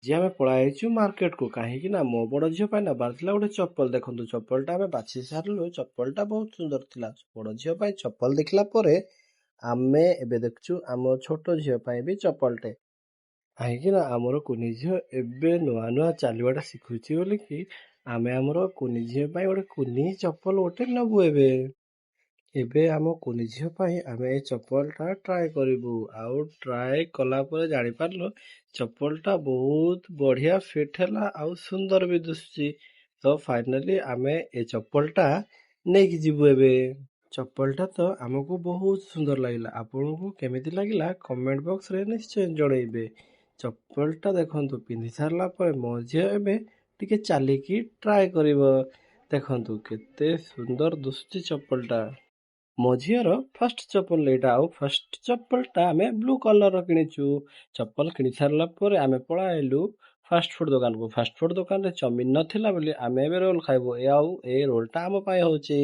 ଯେ ଆମେ ପଳାଇଛୁ ମାର୍କେଟକୁ କାହିଁକି ନା ମୋ ବଡ଼ ଝିଅ ପାଇଁ ନେବାର ଥିଲା ଗୋଟେ ଚପଲ। ଦେଖନ୍ତୁ ଚପଲଟା ଆମେ ବାଛି ସାରିଲୁ। ଚପଲଟା ବହୁତ ସୁନ୍ଦର ଥିଲା। ବଡ଼ ଝିଅ ପାଇଁ ଚପଲ ଦେଖିଲା ପରେ ଆମେ ଏବେ ଦେଖୁଛୁ ଆମ ଛୋଟ ଝିଅ ପାଇଁ ବି ଚପଲଟେ। କାହିଁକି ନା ଆମର କୁନି ଝିଅ ଏବେ ନୂଆ ନୂଆ ଚାଲିବାଟା ଶିଖୁଛି ବୋଲିକି ଆମେ ଆମର କୁନି ଝିଅ ପାଇଁ ଗୋଟେ କୁନି ଚପଲ ଗୋଟେ ନେବୁ। ଏବେ ଆମ କୁନି ଝିଅ ପାଇଁ ଆମେ ଏଇ ଚପଲଟା ଟ୍ରାଏ କରିବୁ। ଆଉ ଟ୍ରାଏ କଲା ପରେ ଜାଣିପାରିଲୁ ଚପଲଟା ବହୁତ ବଢ଼ିଆ ଫିଟ୍ ହେଲା ଆଉ ସୁନ୍ଦର ବି ଦିଶୁଛି। ତ ଫାଇନାଲି ଆମେ ଏ ଚପଲଟା ନେଇକି ଯିବୁ ଏବେ। ଚପଲଟା ତ ଆମକୁ ବହୁତ ସୁନ୍ଦର ଲାଗିଲା। ଆପଣଙ୍କୁ କେମିତି ଲାଗିଲା କମେଣ୍ଟ ବକ୍ସରେ ନିଶ୍ଚୟ ଜଣେଇବେ। ଚପଲଟା ଦେଖନ୍ତୁ ପିନ୍ଧି ସାରିଲା ପରେ ମୋ ଝିଅ ଏବେ ଟିକେ ଚାଲିକି ଟ୍ରାଏ କରିବ। ଦେଖନ୍ତୁ କେତେ ସୁନ୍ଦର ଦିଶୁଛି ଚପଲଟା। ମୋ ଝିଅର ଫାଷ୍ଟ ଚପଲ ଏଇଟା। ଆଉ ଫାଷ୍ଟ ଚପଲଟା ଆମେ ବ୍ଲୁ କଲରର କିଣିଛୁ। ଚପଲ କିଣି ସାରିଲା ପରେ ଆମେ ପଳାଇଲୁ ଫାଷ୍ଟ ଫୁଡ୍ ଦୋକାନକୁ। ଫାଷ୍ଟ ଫୁଡ୍ ଦୋକାନରେ ଚାଉମିନ ନଥିଲା ବୋଲି ଆମେ ଏବେ ରୋଲ ଖାଇବୁ। ଆଉ ଏ ରୋଲଟା ଆମ ପାଇଁ ହଉଛି।